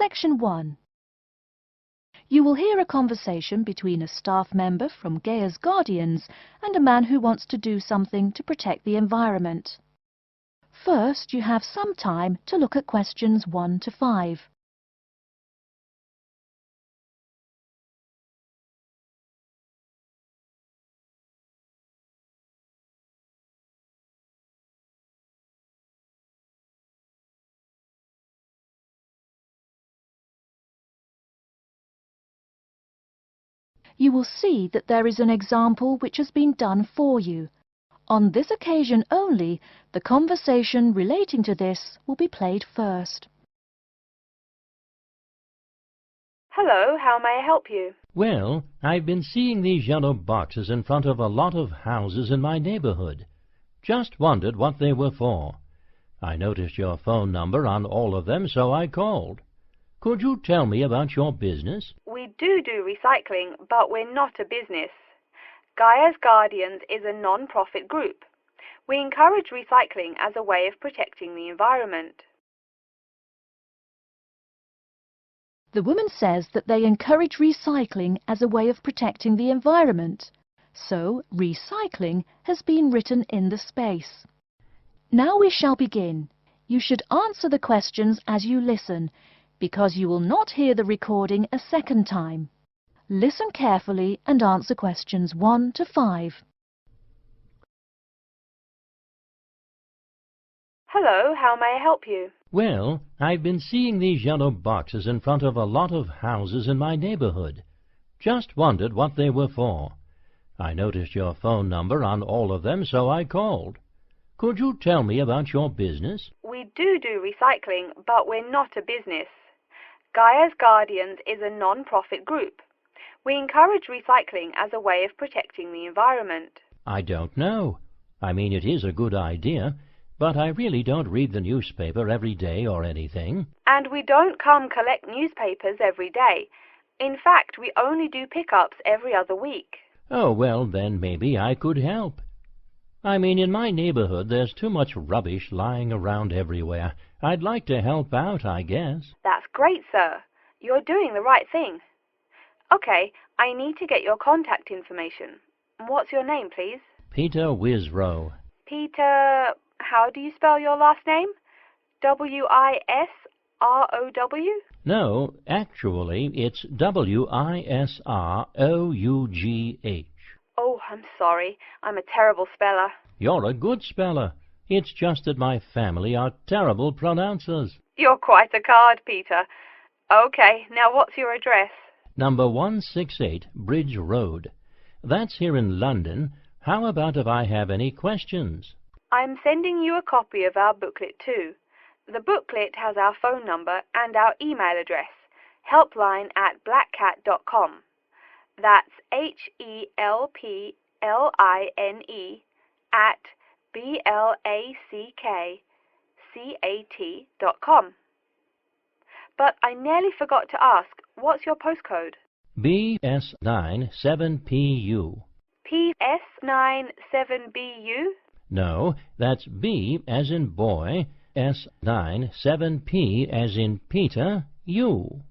Section 1. You will hear a conversation between a staff member from Gaia's Guardians and a man who wants to do something to protect the environment. First, you have some time to look at questions 1 to 5. You will see that there is an example which has been done for you. On this occasion only, the conversation relating to this will be played first. Hello, how may I help you? Well, I've been seeing these yellow boxes in front of a lot of houses in my neighborhood. Just wondered what they were for. I noticed your phone number on all of them, so I called. Could you tell me about your business? We do recycling, but we're not a business. Gaia's Guardians is a non-profit group. We encourage recycling as a way of protecting the environment. The woman says that they encourage recycling as a way of protecting the environment. So, recycling has been written in the space. Now we shall begin. You should answer the questions as you listen, because you will not hear the recording a second time. Listen carefully and answer questions 1 to 5. Hello, how may I help you? Well, I've been seeing these yellow boxes in front of a lot of houses in my neighborhood. Just wondered what they were for. I noticed your phone number on all of them, so I called. Could you tell me about your business? We do recycling, but we're not a business. Gaia's Guardians is a non-profit group. We encourage recycling as a way of protecting the environment. I don't know. I mean, it is a good idea, but I really don't read the newspaper every day or anything. And we don't come collect newspapers every day. In fact, we only do pickups every other week. Oh, well, then maybe I could help. I mean, in my neighborhood there's too much rubbish lying around everywhere. I'd like to help out, I guess. That's great, sir. You're doing the right thing. Okay, I need to get your contact information. What's your name, please? Peter Wisrow. Peter, how do you spell your last name? W-I-S-R-O-W? No, actually, it's W-I-S-R-O-U-G-H. Oh, I'm sorry. I'm a terrible speller. You're a good speller. It's just that my family are terrible pronouncers. You're quite a card, Peter. Okay, now what's your address? Number 168 Bridge Road. That's here in London. How about if I have any questions? I'm sending you a copy of our booklet too. The booklet has our phone number and our email address, helpline@blackcat.com. That's HELPLINE at BLACKCAT.com. But I nearly forgot to ask, what's your postcode? BS97PU. PS97BU? No, that's B as in boy, S97P as in Peter, U.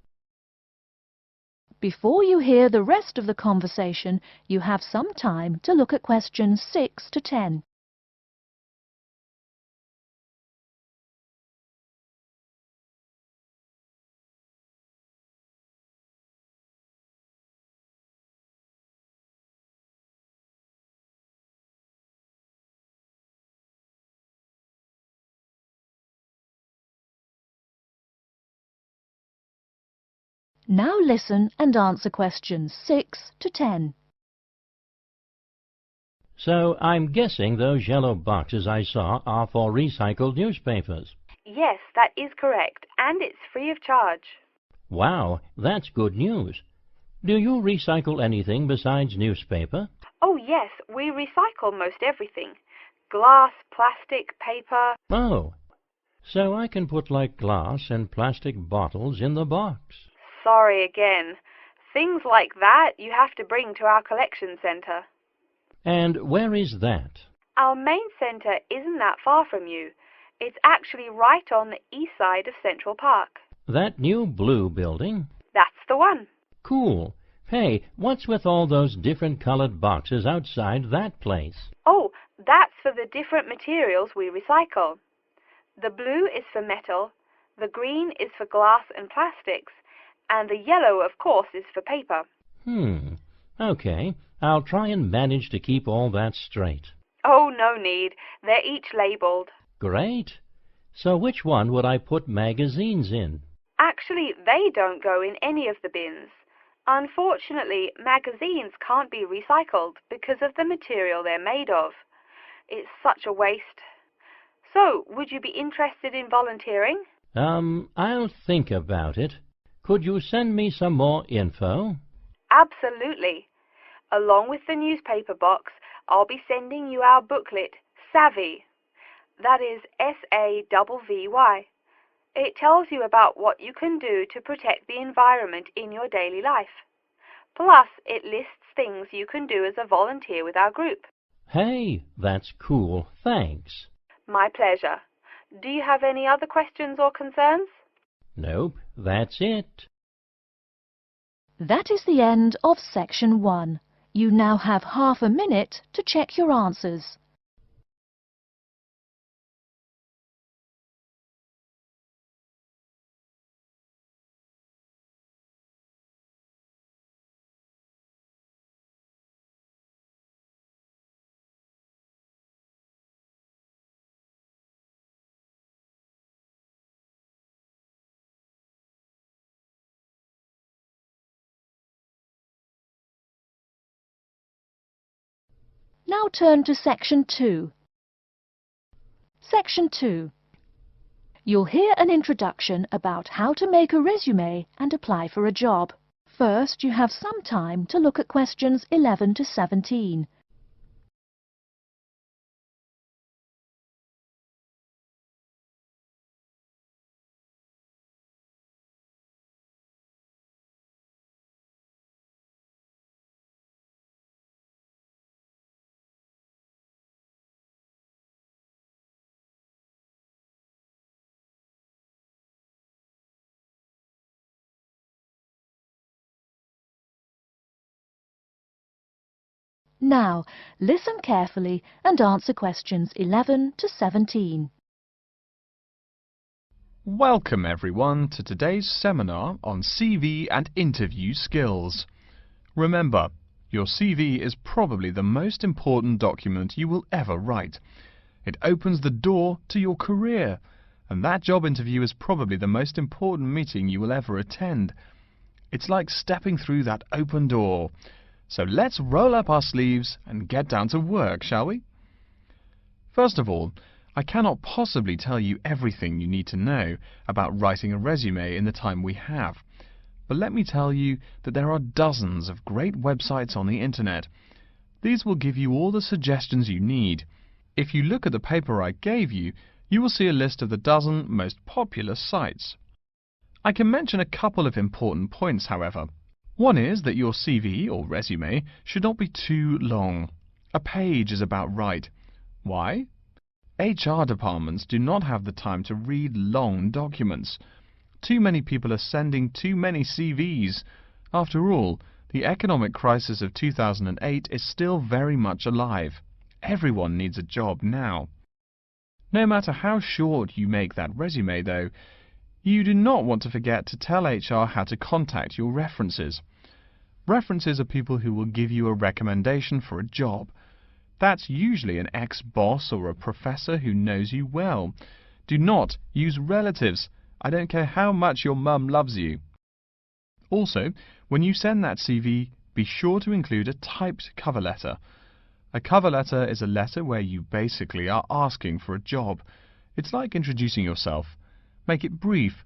Before you hear the rest of the conversation, you have some time to look at questions 6 to 10. Now listen and answer questions 6 to 10. So I'm guessing those yellow boxes I saw are for recycled newspapers. Yes, that is correct, and it's free of charge. Wow, that's good news. Do you recycle anything besides newspaper? Oh yes, we recycle most everything. Glass, plastic, paper. Oh, so I can put like glass and plastic bottles in the box. Sorry again. Things like that you have to bring to our collection centre. And where is that? Our main centre isn't that far from you. It's actually right on the east side of Central Park. That new blue building? That's the one. Cool. Hey, what's with all those different colored boxes outside that place? Oh, that's for the different materials we recycle. The blue is for metal, the green is for glass and plastics, and the yellow, of course, is for paper. Okay. I'll try and manage to keep all that straight. Oh, no need. They're each labeled. Great. So which one would I put magazines in? Actually, they don't go in any of the bins. Unfortunately, magazines can't be recycled because of the material they're made of. It's such a waste. So, would you be interested in volunteering? I'll think about it. Could you send me some more info? Absolutely. Along with the newspaper box, I'll be sending you our booklet, Savvy. That is SAVVY. It tells you about what you can do to protect the environment in your daily life. Plus, it lists things you can do as a volunteer with our group. Hey, that's cool. Thanks. My pleasure. Do you have any other questions or concerns? Nope, that's it. That is the end of section 1. You now have half a minute to check your answers. Now turn to section 2. Section 2. You'll hear an introduction about how to make a resume and apply for a job. First, you have some time to look at questions 11 to 17. Now, listen carefully and answer questions 11 to 17. Welcome everyone to today's seminar on CV and interview skills. Remember, your CV is probably the most important document you will ever write. It opens the door to your career, and that job interview is probably the most important meeting you will ever attend. It's like stepping through that open door. So let's roll up our sleeves and get down to work, shall we? First of all, I cannot possibly tell you everything you need to know about writing a resume in the time we have. But let me tell you that there are dozens of great websites on the internet. These will give you all the suggestions you need. If you look at the paper I gave you, you will see a list of the dozen most popular sites. I can mention a couple of important points, however. One is that your CV or resume should not be too long. A page is about right. Why? HR departments do not have the time to read long documents. Too many people are sending too many CVs. After all, the economic crisis of 2008 is still very much alive. Everyone needs a job now. No matter how short you make that resume, though, you do not want to forget to tell HR how to contact your references. References are people who will give you a recommendation for a job. That's usually an ex-boss or a professor who knows you well. Do not use relatives. I don't care how much your mum loves you. Also, when you send that CV, be sure to include a typed cover letter. A cover letter is a letter where you basically are asking for a job. It's like introducing yourself. Make it brief.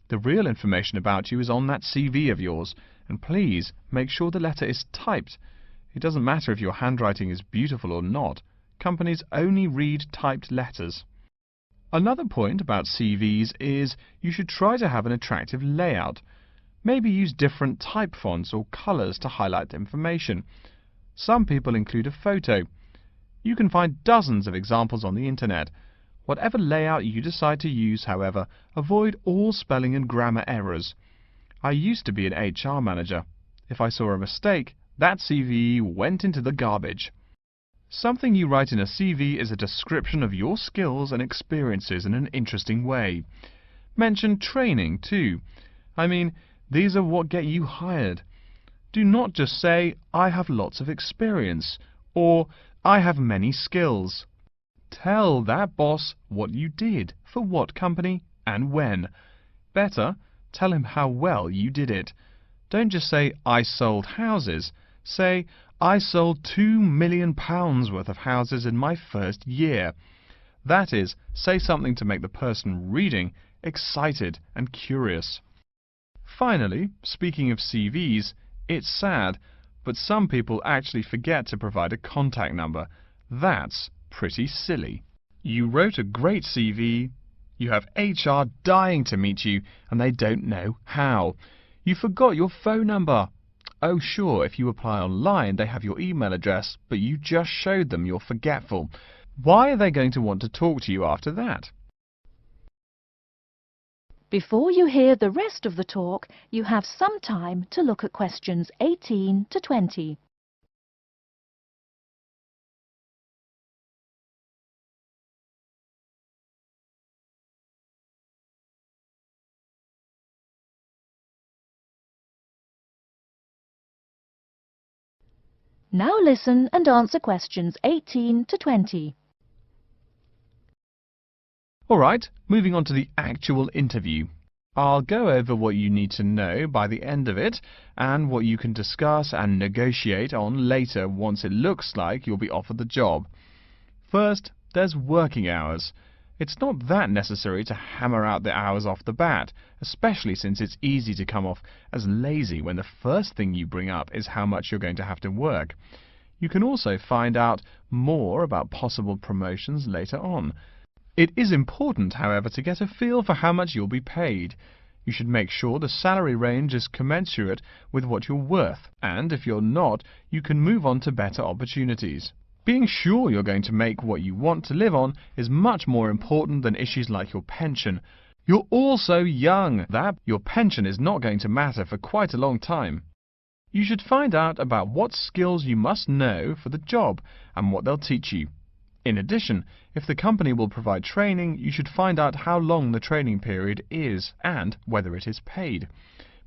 The real information about you is on that CV of yours, and please make sure the letter is typed. It doesn't matter if your handwriting is beautiful or not. Companies only read typed letters. Another point about CVs is you should try to have an attractive layout. Maybe use different type fonts or colors to highlight information. Some people include a photo. You can find dozens of examples on the internet. Whatever layout you decide to use, however, avoid all spelling and grammar errors. I used to be an HR manager. If I saw a mistake, that CV went into the garbage. Something you write in a CV is a description of your skills and experiences in an interesting way. Mention training too. I mean, these are what get you hired. Do not just say, I have lots of experience, or I have many skills. Tell that boss what you did, for what company, and when. Better, tell him how well you did it. Don't just say, I sold houses. Say, I sold £2 million worth of houses in my first year. That is, say something to make the person reading excited and curious. Finally, speaking of CVs, it's sad, but some people actually forget to provide a contact number. That's pretty silly. You wrote a great CV, you have HR dying to meet you, and they don't know how. You forgot your phone number. Oh sure, if you apply online they have your email address, but you just showed them you're forgetful. Why are they going to want to talk to you after that? Before you hear the rest of the talk, you have some time to look at questions 18 to 20. Now listen and answer questions 18 to 20. Alright, moving on to the actual interview. I'll go over what you need to know by the end of it, and what you can discuss and negotiate on later once it looks like you'll be offered the job. First, there's working hours. It's not that necessary to hammer out the hours off the bat, especially since it's easy to come off as lazy when the first thing you bring up is how much you're going to have to work. You can also find out more about possible promotions later on. It is important, however, to get a feel for how much you'll be paid. You should make sure the salary range is commensurate with what you're worth, and if you're not, you can move on to better opportunities. Being sure you're going to make what you want to live on is much more important than issues like your pension. You're all so young that your pension is not going to matter for quite a long time. You should find out about what skills you must know for the job and what they'll teach you. In addition, if the company will provide training, you should find out how long the training period is and whether it is paid.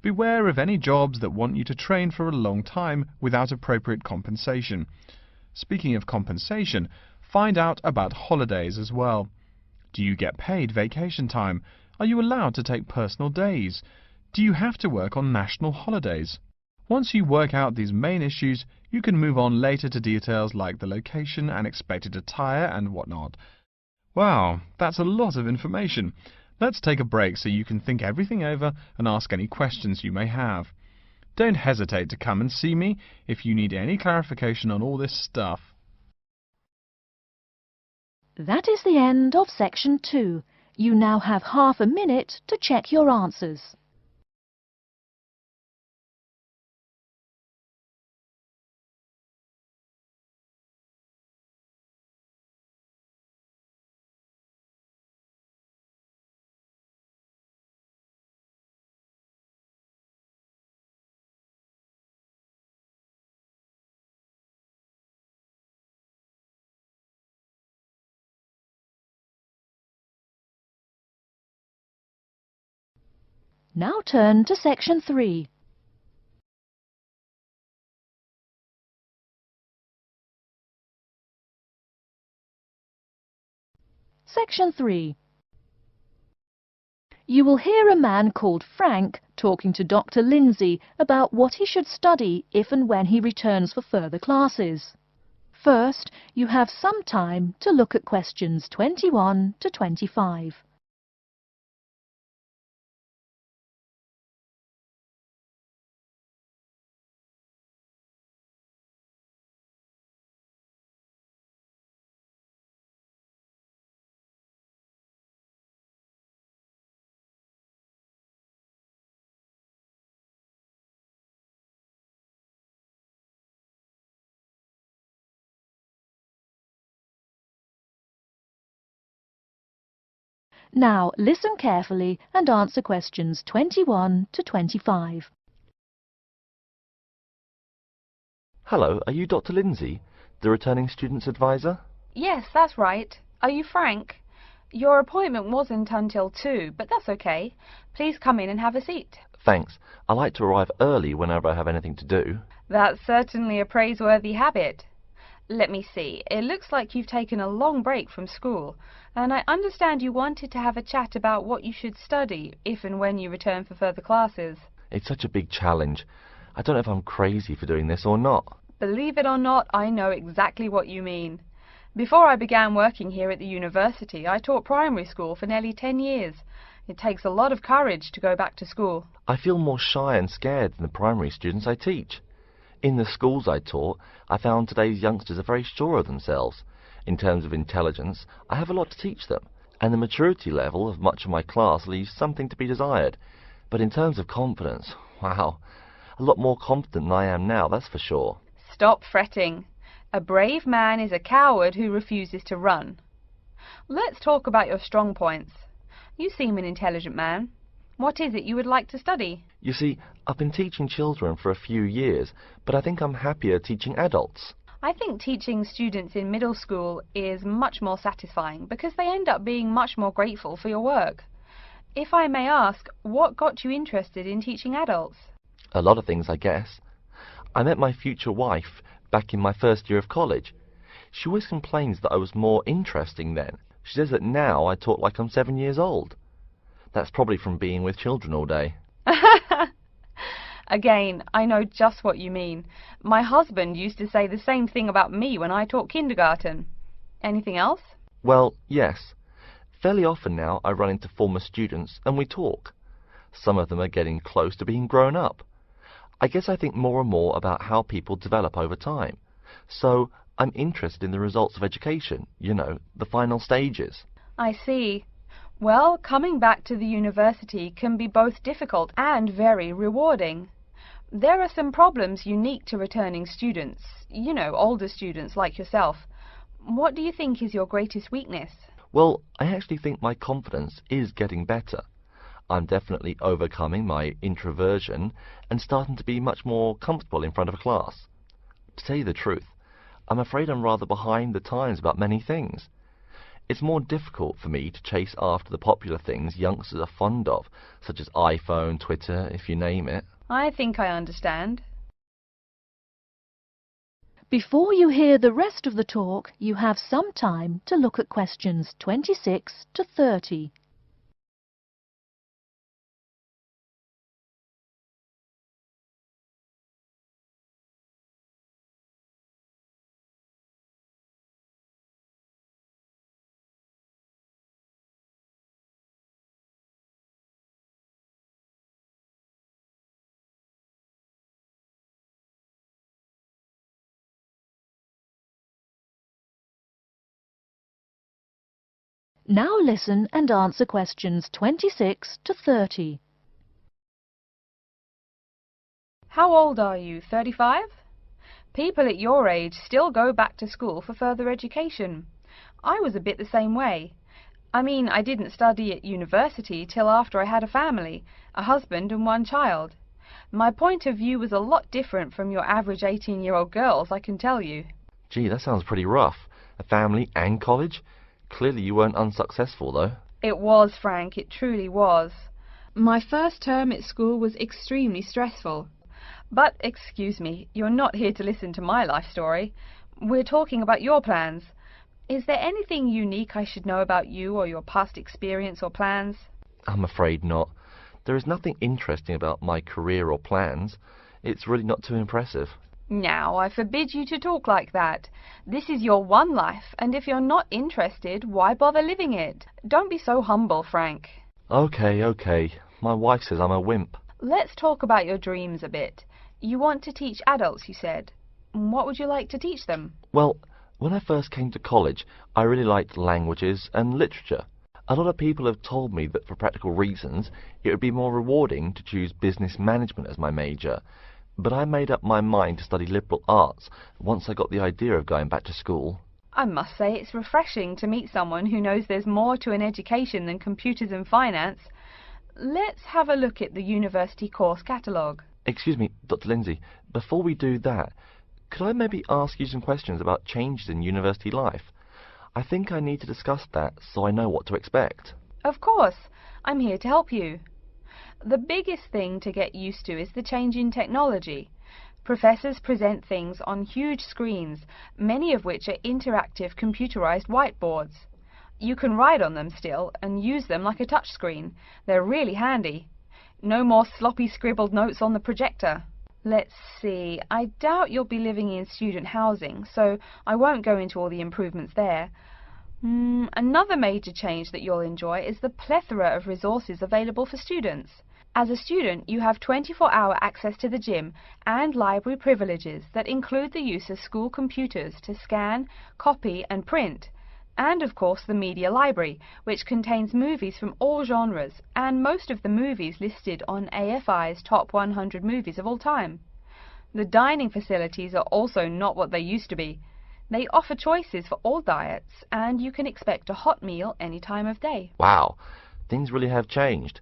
Beware of any jobs that want you to train for a long time without appropriate compensation. Speaking of compensation, find out about holidays as well. Do you get paid vacation time? Are you allowed to take personal days? Do you have to work on national holidays? Once you work out these main issues, you can move on later to details like the location and expected attire and whatnot. Wow, that's a lot of information. Let's take a break so you can think everything over and ask any questions you may have. Don't hesitate to come and see me if you need any clarification on all this stuff. That is the end of section 2. You now have half a minute to check your answers. Now turn to section 3. Section 3. You will hear a man called Frank talking to Dr. Lindsay about what he should study if and when he returns for further classes. First, you have some time to look at questions 21 to 25. Now listen carefully and answer questions 21 to 25. Hello, are you Dr. Lindsay, the returning student's advisor? Yes, that's right. Are you Frank? Your appointment wasn't until 2, but that's okay. Please come in and have a seat. Thanks. I like to arrive early whenever I have anything to do. That's certainly a praiseworthy habit. Let me see. It looks like you've taken a long break from school, and I understand you wanted to have a chat about what you should study if and when you return for further classes. It's such a big challenge. I don't know if I'm crazy for doing this or not. Believe it or not, I know exactly what you mean. Before I began working here at the university, I taught primary school for nearly 10 years. It takes a lot of courage to go back to school. I feel more shy and scared than the primary students I teach. In the schools I taught, I found today's youngsters are very sure of themselves. In terms of intelligence, I have a lot to teach them, and the maturity level of much of my class leaves something to be desired. But in terms of confidence, wow, a lot more confident than I am now, that's for sure. Stop fretting. A brave man is a coward who refuses to run. Let's talk about your strong points. You seem an intelligent man. What is it you would like to study? You see, I've been teaching children for a few years, but I think I'm happier teaching adults. I think teaching students in middle school is much more satisfying because they end up being much more grateful for your work. If I may ask, what got you interested in teaching adults? A lot of things, I guess. I met my future wife back in my first year of college. She always complains that I was more interesting then. She says that now I talk like I'm 7 years old. That's probably from being with children all day. Again, I know just what you mean. My husband used to say the same thing about me when I taught kindergarten. Anything else? Well, yes. Fairly often now I run into former students and we talk. Some of them are getting close to being grown up. I guess I think more and more about how people develop over time. So I'm interested in the results of education, you know, the final stages. I see. Well, coming back to the university can be both difficult and very rewarding. There are some problems unique to returning students, you know, older students like yourself. What do you think is your greatest weakness? Well, I actually think my confidence is getting better. I'm definitely overcoming my introversion and starting to be much more comfortable in front of a class. To tell you the truth, I'm afraid I'm rather behind the times about many things. It's more difficult for me to chase after the popular things youngsters are fond of, such as iPhone, Twitter, if you name it. I think I understand. Before you hear the rest of the talk, you have some time to look at questions 26 to 30. Now listen and answer questions 26 to 30. How old are you? 35? People at your age still go back to school for further education. I was a bit the same way. I mean, I didn't study at university till after I had a family, a husband and one child. My point of view was a lot different from your average 18-year-old girls, I can tell you. Gee, that sounds pretty rough. A family and college? Clearly you weren't unsuccessful, though. It was, Frank, it truly was. My first term at school was extremely stressful. But, excuse me, you're not here to listen to my life story. We're talking about your plans. Is there anything unique I should know about you or your past experience or plans? I'm afraid not. There is nothing interesting about my career or plans. It's really not too impressive. Now, I forbid you to talk like that. This is your one life, and if you're not interested, why bother living it? Don't be so humble, Frank. Okay. My wife says I'm a wimp. Let's talk about your dreams a bit. You want to teach adults, you said. What would you like to teach them? Well, when I first came to college, I really liked languages and literature. A lot of people have told me that for practical reasons, it would be more rewarding to choose business management as my major. But I made up my mind to study liberal arts once I got the idea of going back to school. I must say it's refreshing to meet someone who knows there's more to an education than computers and finance. Let's have a look at the university course catalogue. Excuse me, Dr. Lindsay, before we do that, could I maybe ask you some questions about changes in university life? I think I need to discuss that so I know what to expect. Of course, I'm here to help you. The biggest thing to get used to is the change in technology. Professors present things on huge screens, many of which are interactive computerized whiteboards. You can write on them still and use them like a touchscreen. They're really handy. No more sloppy scribbled notes on the projector. Let's see, I doubt you'll be living in student housing, so I won't go into all the improvements there. Another major change that you'll enjoy is the plethora of resources available for students. As a student, you have 24-hour access to the gym and library privileges that include the use of school computers to scan, copy and print, and of course the media library, which contains movies from all genres and most of the movies listed on AFI's top 100 movies of all time. The dining facilities are also not what they used to be. They offer choices for all diets, and you can expect a hot meal any time of day. Wow, things really have changed.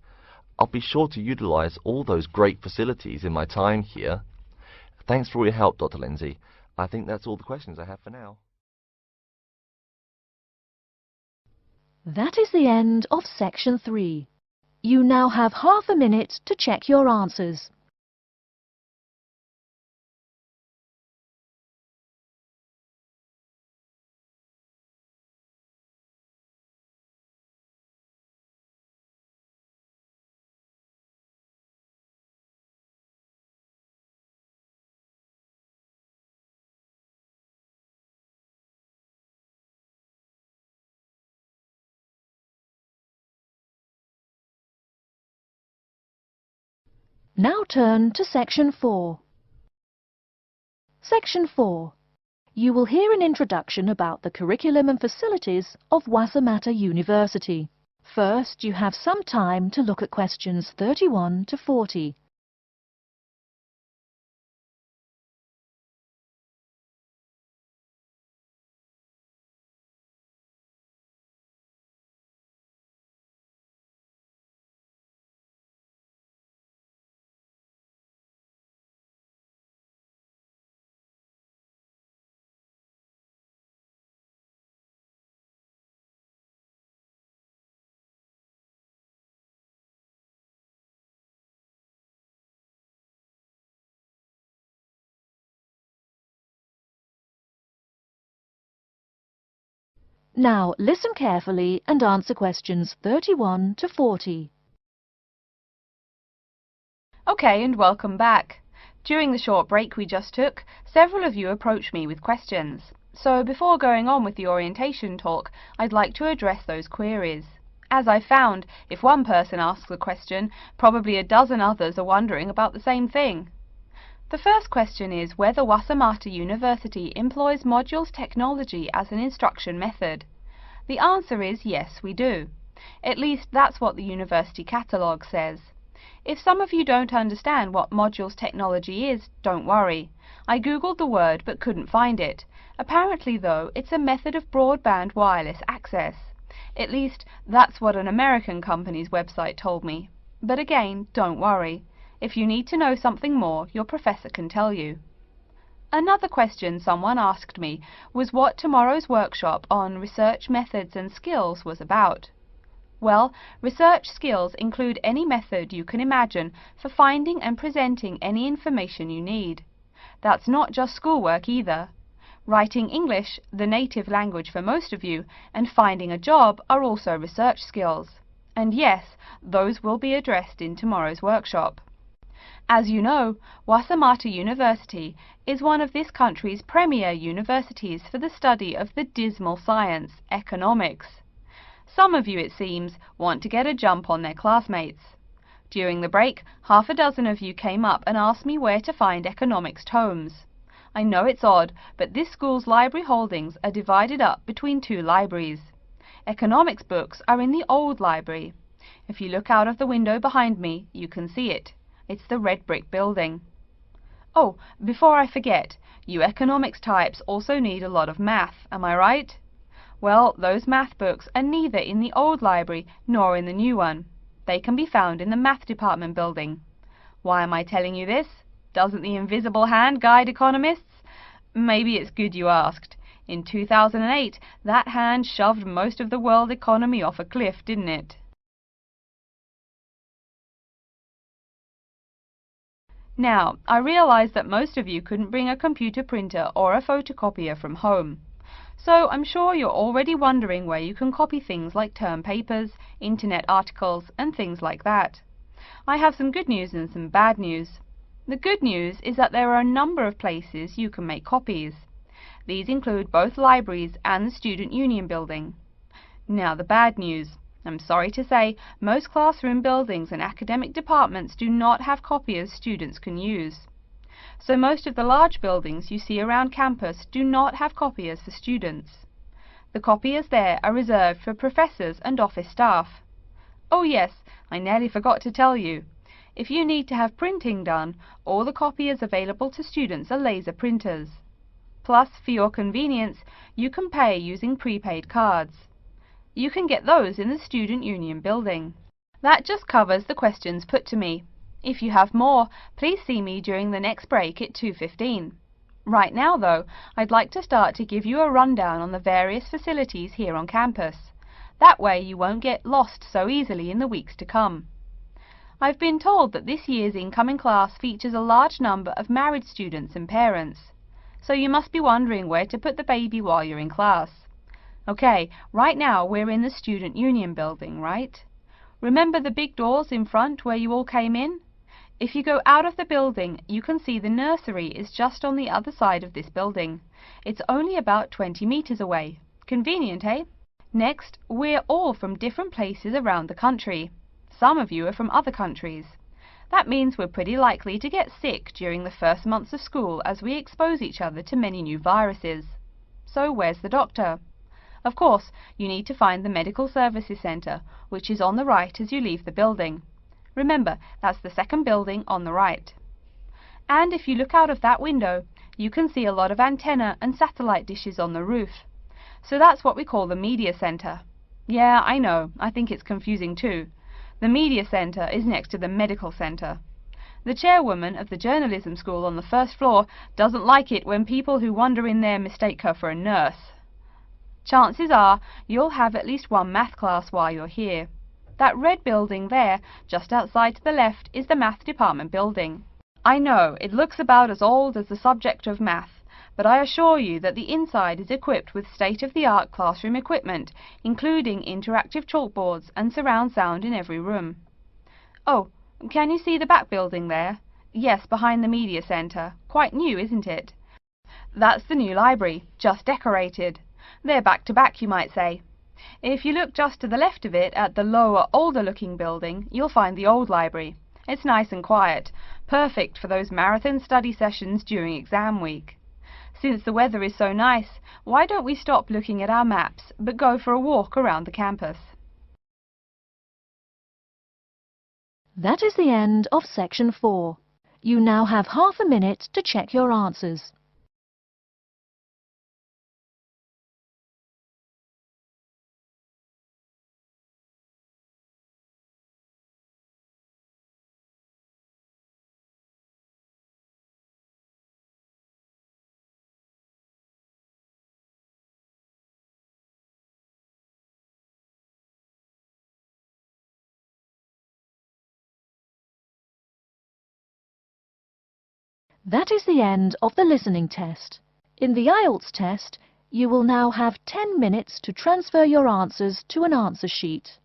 I'll be sure to utilize all those great facilities in my time here. Thanks for all your help, Dr. Lindsay. I think that's all the questions I have for now. That is the end of section 3. You now have half a minute to check your answers. Now turn to section 4. Section 4. You will hear an introduction about the curriculum and facilities of Wassamata University. First, you have some time to look at questions 31 to 40. Now listen carefully and answer questions 31 to 40. Okay, and welcome back. During the short break we just took, several of you approached me with questions. So before going on with the orientation talk, I'd like to address those queries. As I found, if one person asks a question, probably a dozen others are wondering about the same thing. The first question is whether Wassamata University employs modules technology as an instruction method. The answer is yes, we do. At least that's what the university catalogue says. If some of you don't understand what modules technology is, don't worry. I googled the word but couldn't find it. Apparently though, it's a method of broadband wireless access. At least that's what an American company's website told me. But again, don't worry. If you need to know something more, your professor can tell you. Another question someone asked me was what tomorrow's workshop on research methods and skills was about. Well, research skills include any method you can imagine for finding and presenting any information you need. That's not just schoolwork either. Writing English, the native language for most of you, and finding a job are also research skills. And yes, those will be addressed in tomorrow's workshop. As you know, Wassamata University is one of this country's premier universities for the study of the dismal science, economics. Some of you, it seems, want to get a jump on their classmates. During the break, half a dozen of you came up and asked me where to find economics tomes. I know it's odd, but this school's library holdings are divided up between two libraries. Economics books are in the old library. If you look out of the window behind me, you can see it. It's the red brick building. Oh, before I forget, you economics types also need a lot of math, am I right? Well, those math books are neither in the old library nor in the new one. They can be found in the math department building. Why am I telling you this? Doesn't the invisible hand guide economists? Maybe it's good you asked. In 2008, that hand shoved most of the world economy off a cliff, didn't it? Now, I realize that most of you couldn't bring a computer printer or a photocopier from home. So I'm sure you're already wondering where you can copy things like term papers, internet articles, and things like that. I have some good news and some bad news. The good news is that there are a number of places you can make copies. These include both libraries and the Student Union building. Now the bad news. I'm sorry to say, most classroom buildings and academic departments do not have copiers students can use. So most of the large buildings you see around campus do not have copiers for students. The copiers there are reserved for professors and office staff. Oh yes, I nearly forgot to tell you. If you need to have printing done, all the copiers available to students are laser printers. Plus, for your convenience, you can pay using prepaid cards. You can get those in the Student Union building. That just covers the questions put to me. If you have more, please see me during the next break at 2:15. Right now, though, I'd like to start to give you a rundown on the various facilities here on campus. That way you won't get lost so easily in the weeks to come. I've been told that this year's incoming class features a large number of married students and parents. So you must be wondering where to put the baby while you're in class. Okay, right now we're in the Student Union building, right? Remember the big doors in front where you all came in? If you go out of the building, you can see the nursery is just on the other side of this building. It's only about 20 meters away. Convenient, eh? Next, we're all from different places around the country. Some of you are from other countries. That means we're pretty likely to get sick during the first months of school as we expose each other to many new viruses. So where's the doctor? Of course, you need to find the Medical Services Centre, which is on the right as you leave the building. Remember, that's the second building on the right. And if you look out of that window, you can see a lot of antenna and satellite dishes on the roof. So that's what we call the Media Centre. Yeah, I know, I think it's confusing too. The Media Centre is next to the Medical Centre. The chairwoman of the journalism school on the first floor doesn't like it when people who wander in there mistake her for a nurse. Chances are you'll have at least one math class while you're here. That red building there, just outside to the left, is the math department building. I know, it looks about as old as the subject of math, but I assure you that the inside is equipped with state-of-the-art classroom equipment, including interactive chalkboards and surround sound in every room. Oh, can you see the back building there? Yes, behind the Media Centre. Quite new, isn't it? That's the new library, just decorated. They're back to back, you might say. If you look just to the left of it at the lower, older-looking building, you'll find the old library. It's nice and quiet, perfect for those marathon study sessions during exam week. Since the weather is so nice, why don't we stop looking at our maps, but go for a walk around the campus? That is the end of section 4. You now have half a minute to check your answers. That is the end of the listening test. In the Ielts test, you will now have 10 minutes to transfer your answers to an answer sheet.